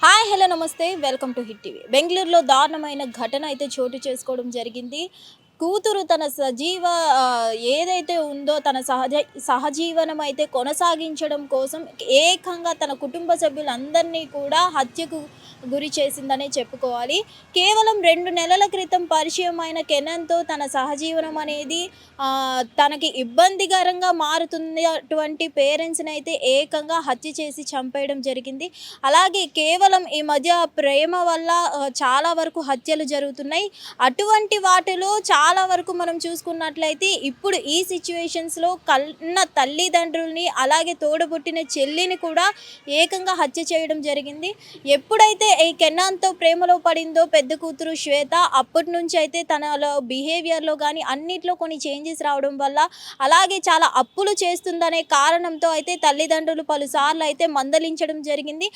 Hi hello నమస్తే welcome to hit TV. బెంగళూరులో దారుణమైన ఘటన అయితే చోటు చేసుకోవడం జరిగింది. కూతురు తన ఏదైతే ఉందో తన సహజీవనం అయితే కొనసాగించడం కోసం ఏకంగా తన కుటుంబ సభ్యులందరినీ కూడా హత్యకు గురి చేసిందనే చెప్పుకోవాలి. కేవలం 2 నెలల క్రితం పరిచయమైన కెనన్తో తన సహజీవనం అనేది తనకి ఇబ్బందికరంగా మారుతున్నటువంటి పేరెంట్స్ని అయితే ఏకంగా హత్య చేసి చంపేయడం జరిగింది. అలాగే కేవలం ఈ మధ్య ప్రేమ వల్ల చాలా వరకు హత్యలు జరుగుతున్నాయి. అటువంటి వాటిలో చాలా వరకు మనం చూసుకున్నట్లయితే ఇప్పుడు ఈ సిచ్యువేషన్స్లో కన్న తల్లిదండ్రుల్ని అలాగే తోడబుట్టిన చెల్లిని కూడా ఏకంగా హత్య చేయడం జరిగింది. ఎప్పుడైతే ఈ కెన్నాన్తో ప్రేమలో పడిందో పెద్ద కూతురు శ్వేత, అప్పటి నుంచి అయితే తనలో బిహేవియర్లో కానీ అన్నిట్లో కొన్ని చేంజెస్ రావడం వల్ల అలాగే చాలా అప్పులు చేస్తుందనే కారణంతో అయితే తల్లిదండ్రులు పలుసార్లు అయితే మందలించడం జరిగింది.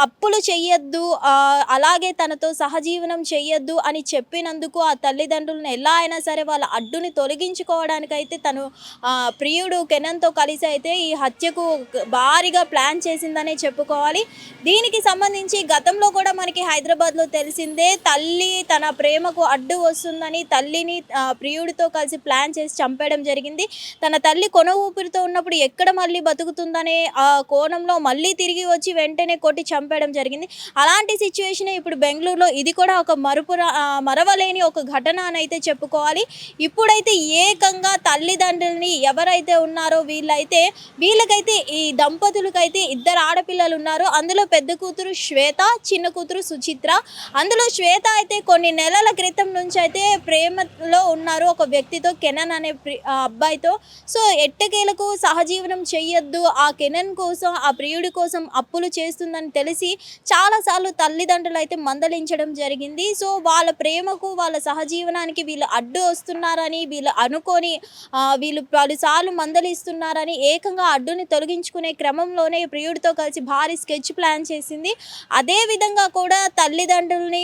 అప్పులు చెయ్యొద్దు, అలాగే తనతో సహజీవనం చెయ్యొద్దు అని చెప్పినందుకు ఆ తల్లిదండ్రులను ఎలా అయినా సరే వాళ్ళ అడ్డుని తొలగించుకోవడానికైతే తను ప్రియుడు కెనన్తో కలిసి అయితే ఈ హత్యకు భారీగా ప్లాన్ చేసిందనే చెప్పుకోవాలి. దీనికి సంబంధించి గతంలో కూడా మనకి హైదరాబాద్లో తెలిసిందే, తల్లి తన ప్రేమకు అడ్డు వస్తుందని తల్లిని ప్రియుడితో కలిసి ప్లాన్ చేసి చంపేయడం జరిగింది. తన తల్లి కొన ఊపిరితో ఉన్నప్పుడు ఎక్కడ మళ్ళీ బతుకుతుందనే కోణంలో మళ్ళీ తిరిగి వచ్చి వెంటనే కొట్టి చంపేయడం జరిగింది. అలాంటి సిచ్యువేషన్ ఇప్పుడు బెంగళూరులో ఇది కూడా ఒక మరవలేని ఒక ఘటన అని అయితే చెప్పుకోవాలి. ఇప్పుడైతే ఏకంగా తల్లిదండ్రుల్ని ఎవరైతే ఉన్నారో వీళ్ళకైతే ఈ దంపతులకైతే 2 ఆడపిల్లలు ఉన్నారు. అందులో పెద్ద కూతురు శ్వేత, చిన్న కూతురు సుచిత్ర. అందులో శ్వేత అయితే కొన్ని నెలల క్రితం నుంచి అయితే ప్రేమలో ఉన్నారు ఒక వ్యక్తితో, కెనన్ అనే అబ్బాయితో. సో ఎట్టకేలకు సహజీవనం చెయ్యొద్దు, ఆ కెనన్ కోసం ఆ ప్రియుడి కోసం అప్పులు చేస్తుందని తెలిసి చాలాసార్లు తల్లిదండ్రులు అయితే మందలించడం జరిగింది. సో వాళ్ళ ప్రేమకు వాళ్ళ సహజీవనానికి వీళ్ళు అడ్డు వస్తున్నారని వీళ్ళు అనుకొని వీళ్ళు పలుసార్లు మందలిస్తున్నారని ఏకంగా అడ్డుని తొలగించుకునే క్రమంలోనే ప్రియుడితో కలిసి భారీ స్కెచ్ ప్లాన్ చేసింది. అదేవిధంగా కూడా తల్లిదండ్రుల్ని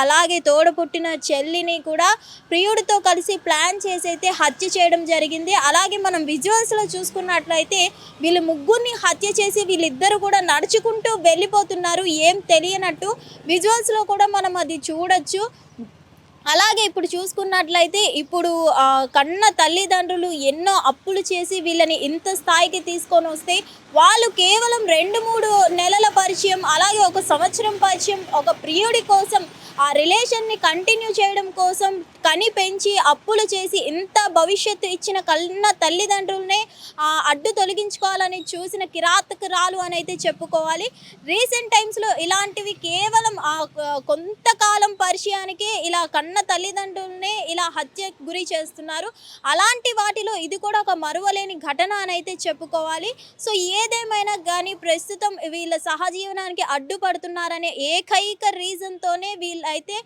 అలాగే తోడపుట్టిన చెల్లిని కూడా ప్రియుడితో కలిసి ప్లాన్ చేసి అయితే హత్య చేయడం జరిగింది. అలాగే మనం విజువల్స్లో చూసుకున్నట్లయితే వీళ్ళు ముగ్గురిని హత్య చేసి వీళ్ళిద్దరూ కూడా నడుచుకుంటూ వెళ్ళిపోతున్నారు, ఏం తెలియనట్టు. విజువల్స్లో కూడా మనం అది చూడొచ్చు. అలాగే ఇప్పుడు చూసుకున్నట్లయితే ఇప్పుడు కన్న తల్లిదండ్రులు ఎన్నో అప్పులు చేసి వీళ్ళని ఇంత స్థాయికి తీసుకొని వస్తే వాళ్ళు కేవలం 2-3 నెలల పరిచయం, అలాగే 1 సంవత్సరం పరిచయం, ఒక ప్రియుడి కోసం ఆ రిలేషన్ని కంటిన్యూ చేయడం కోసం కని పెంచి అప్పులు చేసి ఇంత భవిష్యత్తు ఇచ్చిన కన్న తల్లిదండ్రులనే అడ్డు తొలగించుకోవాలని చూసిన కిరాతకురాలు అని అయితే చెప్పుకోవాలి. రీసెంట్ టైమ్స్లో ఇలాంటివి కేవలం కొంతకాలం పరిచయానికే ఇలా కన్న తల్లిదండ్రులనే ఇలా హత్య గురి చేస్తున్నారు. అలాంటి వాటిలో ఇది కూడా ఒక మరువలేని ఘటన అని అయితే చెప్పుకోవాలి. సో ఏదేమైనా కానీ ప్రస్తుతం వీళ్ళ సహజీవనానికి అడ్డుపడుతున్నారనే ఏకైక రీజన్తోనే వీళ్ళైతే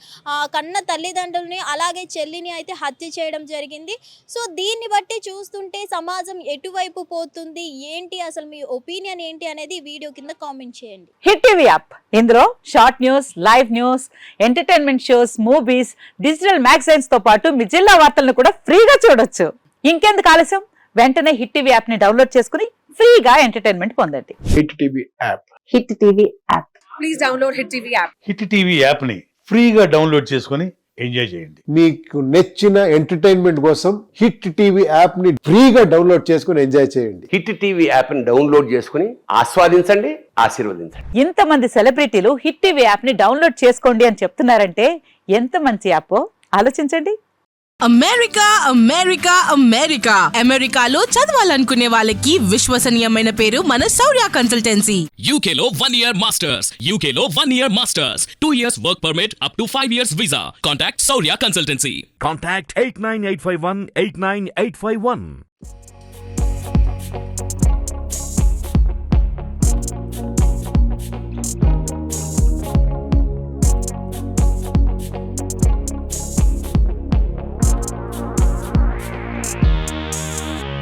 కన్న తల్లిదండ్రుల్ని అలాగే చెల్లిని అయితే హత్య చేయడం జరిగింది. సో దీన్ని బట్టి చూస్తుంటే సమాజం ఎటువైపు పోతుంది ఏంటి, అసలు మీ ఒపీనియన్ ఏంటి అనేది వీడియో కింద కామెంట్ చేయండి. హిట్ టీవీ యాప్, ఇందులో short news, live news, entertainment shows, movies, digital magazines తో పాటు మీ జిల్లా వార్తలను కూడా ఫ్రీగా చూడొచ్చు. ఇంకెందుకు ఆలస్యం, వెంటనే హిట్ టీవీ యాప్ ని డౌన్లోడ్ చేసుకుని ఫ్రీగా ఎంటర్టైన్మెంట్ పొందండి. Hit TV app. Hit TV app. Please download hit TV app. Hit TV app ని ఫ్రీగా డౌన్లోడ్ చేసుకుని ఎంజాయ్ చేయండి. మీకు నచ్చిన ఎంటర్టైన్మెంట్ కోసం హిట్ టీవీ యాప్ ని ఫ్రీగా డౌన్లోడ్ చేసుకుని ఎంజాయ్ చేయండి. హిట్ టీవీ యాప్ ని డౌన్లోడ్ చేసుకుని ఆస్వాదించండి, ఆశీర్వదించండి. ఇంతమంది సెలబ్రిటీలు హిట్ టీవీ యాప్ ని డౌన్లోడ్ చేసుకోండి అని చెప్తున్నారంటే ఎంత మంచి యాప్ ఆలోచించండి. అమెరికా అమెరికా అమెరికా అమెరికాలో చదవాలనుకునే వాళ్ళకి విశ్వసనీయమైన పేరు మన శౌర్య కన్సల్టెన్సీ. UK లో 1 year masters, UK లో 1 year masters, 2 years work permit up to 5 years visa. Contact Saurya Consultancy. Contact 89851 89851.